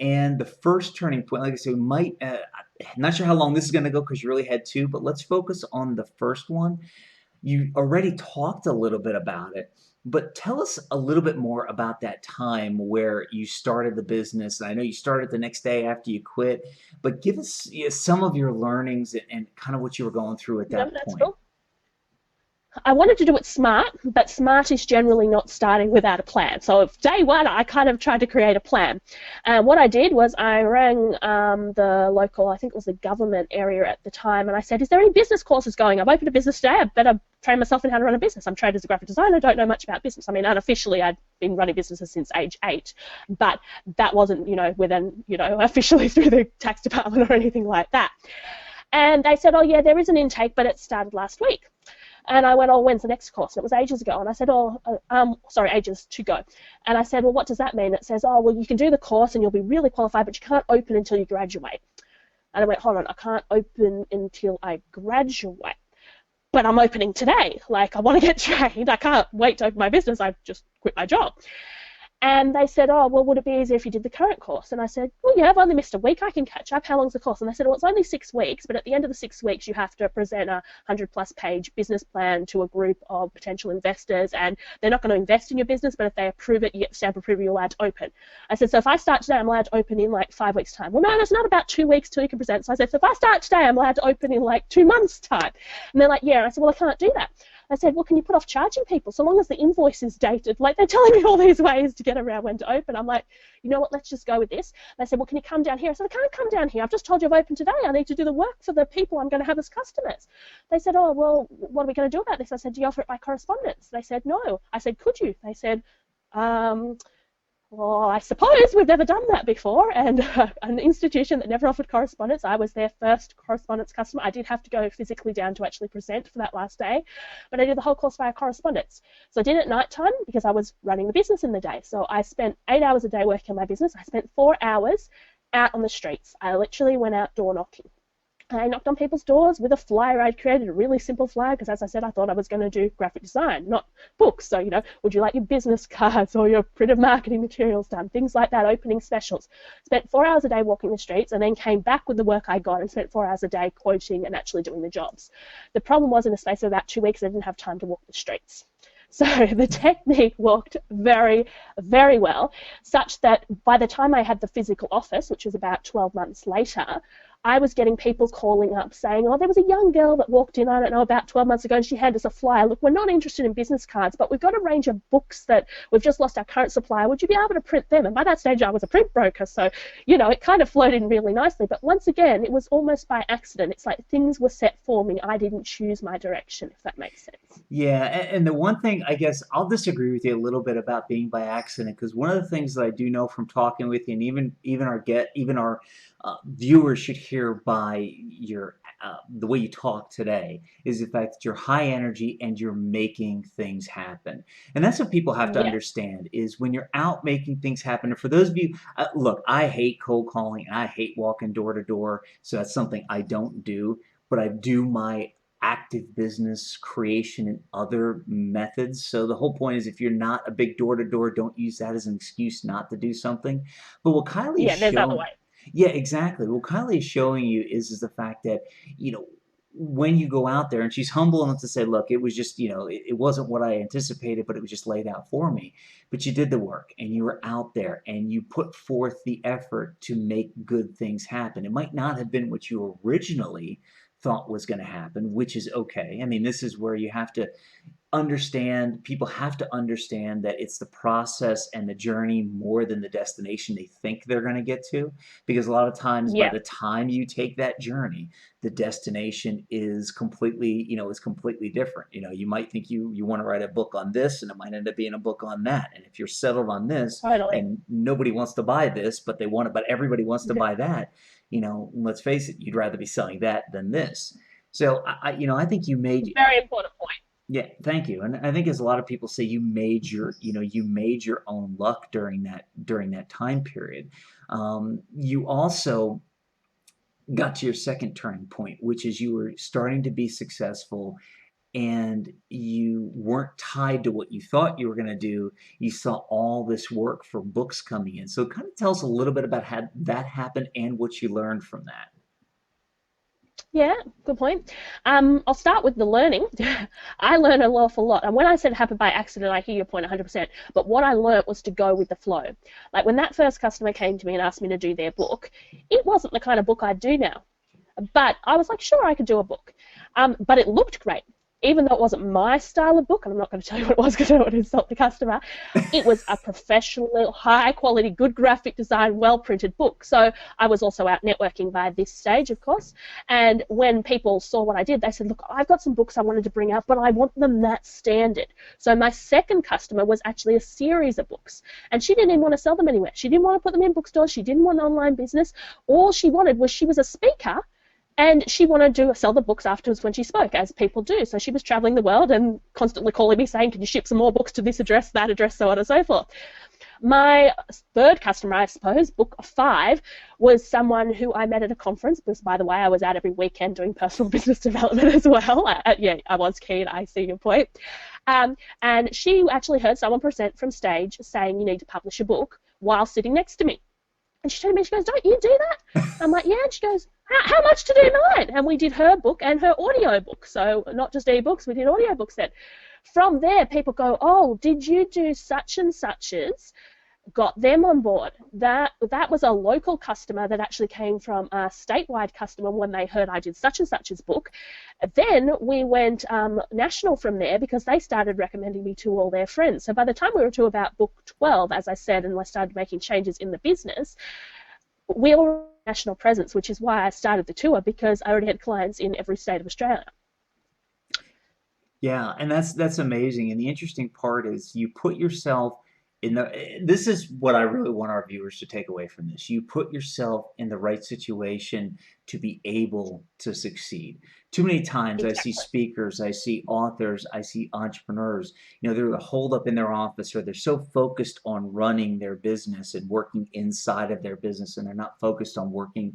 And the first turning point, like I said, we might, not sure how long this is going to go because you really had two, but let's focus on the first one. You already talked a little bit about it, but tell us a little bit more about that time where you started the business. And I know you started the next day after you quit, but give us, some of your learnings and kind of what you were going through at Yeah, that that's point. cool. I wanted to do it smart, but smart is generally not starting without a plan. So day one, I kind of tried to create a plan. And what I did was I rang the local, I think it was the government area at the time, and I said, is there any business courses going? I've opened a business today. I better train myself in how to run a business. I'm trained as a graphic designer. I don't know much about business. I mean, unofficially, I'd been running businesses since age 8, but that wasn't, within, officially through the tax department or anything like that. And they said, oh, yeah, there is an intake, but it started last week. And I went, oh, when's the next course? And it was ages ago. And I said, oh, sorry, ages to go. And I said, well, what does that mean? It says, oh, well, you can do the course and you'll be really qualified, but you can't open until you graduate. And I went, hold on, I can't open until I graduate. But I'm opening today. Like, I want to get trained. I can't wait to open my business. I've just quit my job. And they said, oh, well, would it be easier if you did the current course? And I said, well, yeah, I've only missed a week. I can catch up. How long's the course? And they said, well, it's only 6 weeks, but at the end of the 6 weeks, you have to present a 100-plus page business plan to a group of potential investors. And they're not going to invest in your business, but if they approve it, you get the stamp approval, you're allowed to open. I said, so if I start today, I'm allowed to open in like 5 weeks' time. Well, no, there's not about 2 weeks till you can present. So I said, so if I start today, I'm allowed to open in like 2 months' time. And they're like, yeah. And I said, well, I can't do that. I said, well, can you put off charging people so long as the invoice is dated? Like, they're telling me all these ways to get around when to open. I'm like, you know what, let's just go with this. They said, well, can you come down here? I said, I can't come down here. I've just told you I've opened today. I need to do the work for the people I'm going to have as customers. They said, oh, well, what are we going to do about this? I said, do you offer it by correspondence? They said, no. I said, could you? They said, well, I suppose we've never done that before, and an institution that never offered correspondence. I was their first correspondence customer. I did have to go physically down to actually present for that last day, but I did the whole course via correspondence. So I did it at night time because I was running the business in the day. So I spent 8 hours a day working on my business. I spent 4 hours out on the streets. I literally went out door knocking. I knocked on people's doors with a flyer. I'd created a really simple flyer because, as I said, I thought I was going to do graphic design, not books. So, would you like your business cards or your printed marketing materials done? Things like that, opening specials. Spent 4 hours a day walking the streets and then came back with the work I got and spent 4 hours a day quoting and actually doing the jobs. The problem was in the space of about 2 weeks, I didn't have time to walk the streets. So the technique worked very, very well, such that by the time I had the physical office, which was about 12 months later, I was getting people calling up saying, oh, there was a young girl that walked in, I don't know, about 12 months ago, and she handed us a flyer. Look, we're not interested in business cards, but we've got a range of books that we've just lost our current supplier. Would you be able to print them? And by that stage, I was a print broker, so, it kind of flowed in really nicely. But once again, it was almost by accident. It's like things were set for me. I didn't choose my direction, if that makes sense. Yeah, and the one thing I guess I'll disagree with you a little bit about being by accident because one of the things that I do know from talking with you, and even our viewers should hear by your the way you talk today, is the fact that you're high energy and you're making things happen. And that's what people have to Yeah. understand is when you're out making things happen. And for those of you, look, I hate cold calling and I hate walking door to door, so that's something I don't do. But I do my active business creation and other methods. So the whole point is if you're not a big door to door, don't use that as an excuse not to do something. But what Kylie is Yeah, there's other showing, ways. yeah, exactly. What Kylie is showing you is the fact that, when you go out there and she's humble enough to say, look, it was just, it wasn't what I anticipated, but it was just laid out for me. But you did the work and you were out there and you put forth the effort to make good things happen. It might not have been what you originally thought was going to happen, which is okay. I mean, this is where you have to understand, people have to understand that it's the process and the journey more than the destination they think they're going to get to. Because a lot of times, by Yeah. the time you take that journey, the destination is completely different. You might think you want to write a book on this, and it might end up being a book on that. And if you're settled on this, Totally. and nobody wants to buy this, but they want it, but everybody wants to Yeah. buy that. Let's face it, you'd rather be selling that than this. So I think you made. Very important point. Yeah, thank you. And I think as a lot of people say, you made your own luck during that time period. You also got to your second turning point, which is you were starting to be successful and you weren't tied to what you thought you were going to do. You saw all this work for books coming in. So it kind of tells a little bit about how that happened and what you learned from that. Yeah, good point. I'll start with the learning. I learned an awful lot. And when I said it happened by accident, I hear your point 100%. But what I learned was to go with the flow. Like when that first customer came to me and asked me to do their book, it wasn't the kind of book I'd do now. But I was like, sure, I could do a book. But it looked great. Even though it wasn't my style of book, and I'm not going to tell you what it was because I don't want to insult the customer, it was a professional, high quality, good graphic design, well printed book. So I was also out networking by this stage, of course. And when people saw what I did, they said, look, I've got some books I wanted to bring out, but I want them that standard. So my second customer was actually a series of books. And she didn't even want to sell them anywhere. She didn't want to put them in bookstores. She didn't want an online business. All she wanted was she was a speaker and she wanted to sell the books afterwards when she spoke, as people do. So she was traveling the world and constantly calling me saying, can you ship some more books to this address, that address, so on and so forth. My third customer, I suppose, book 5, was someone who I met at a conference, because, by the way, I was out every weekend doing personal business development as well. Yeah, I was keen. I see your point. And she actually heard someone present from stage saying you need to publish a book while sitting next to me. And she turned to me, she goes, don't you do that? I'm like, yeah. And she goes, how much to do mine? And we did her book and her audio book. So not just ebooks, we did audio books then. From there, people go, oh, did you do such and such's? Got them on board. That was a local customer that actually came from a statewide customer when they heard I did such and such's book. Then we went national from there because they started recommending me to all their friends. So by the time we were to about book 12, as I said, and I started making changes in the business, we were national presence, which is why I started the tour, because I already had clients in every state of Australia. Yeah, and that's amazing. And the interesting part is you put yourself in the this is what I really want our viewers to take away from this. You put yourself in the right situation to be able to succeed. Too many times I see Exactly. speakers, I see authors, I see entrepreneurs, they're holed up in their office or they're so focused on running their business and working inside of their business and they're not focused on working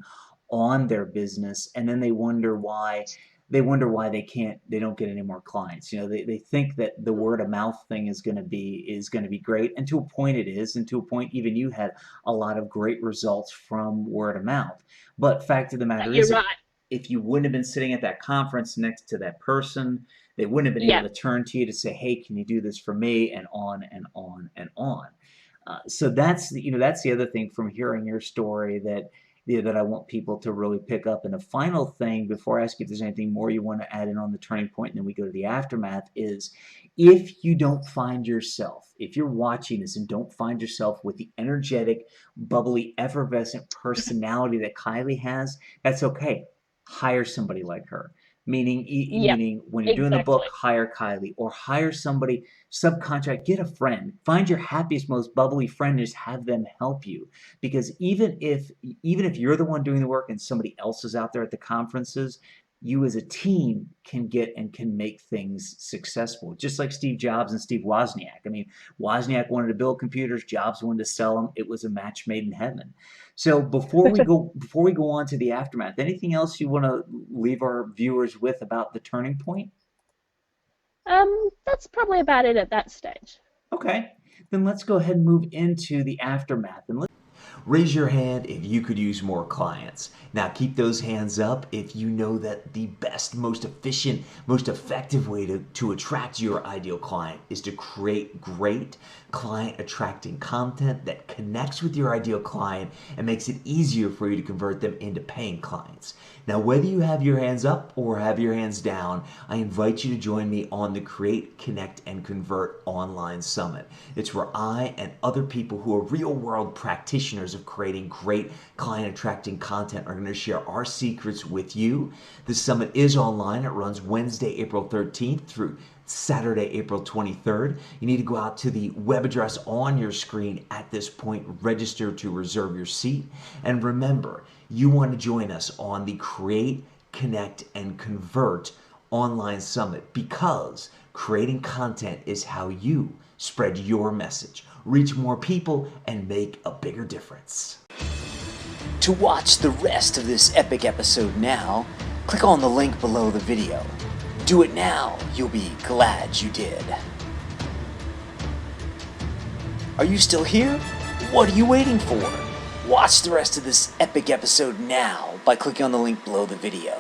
on their business and then they wonder why they don't get any more clients. They think that the word of mouth thing is going to be great, and to a point it is, and to a point even you had a lot of great results from word of mouth. But fact of the matter You're is, right. if you wouldn't have been sitting at that conference next to that person, they wouldn't have been able Yeah. to turn to you to say, "Hey, can you do this for me?" and on and on and on. So that's the other thing from hearing your story that I want people to really pick up. And the final thing, before I ask you if there's anything more you want to add in on the turning point, and then we go to the aftermath, is if you don't find yourself, if you're watching this and don't find yourself with the energetic, bubbly, effervescent personality that Kylee has, that's okay. Hire somebody like her. Meaning, Yep. meaning when you're doing the book, Exactly. hire Kylee or hire somebody, subcontract, get a friend, find your happiest, most bubbly friend, and just have them help you. Because even if you're the one doing the work and somebody else is out there at the conferences, you as a team can get and can make things successful. Just like Steve Jobs and Steve Wozniak. I mean, Wozniak wanted to build computers, Jobs wanted to sell them. It was a match made in heaven. So before we go on to the aftermath, anything else you want to leave our viewers with about the turning point? That's probably about it at that stage. Okay, then let's go ahead and move into the aftermath. And raise your hand if you could use more clients. Now keep those hands up if you know that the best, most efficient, most effective way to attract your ideal client is to create great client attracting content that connects with your ideal client and makes it easier for you to convert them into paying clients. Now, whether you have your hands up or have your hands down, I invite you to join me on the Create, Connect, and Convert Online Summit. It's where I and other people who are real world practitioners of creating great client attracting content are going to share our secrets with you. The summit is online. It runs Wednesday, April 13th through Saturday, April 23rd. You need to go out to the web address on your screen at this point, register to reserve your seat. And remember, you want to join us on the Create, Connect, and Convert Online Summit because creating content is how you spread your message, reach more people, and make a bigger difference. To watch the rest of this epic episode now, click on the link below the video. Do it now. You'll be glad you did. Are you still here? What are you waiting for? Watch the rest of this epic episode now by clicking on the link below the video.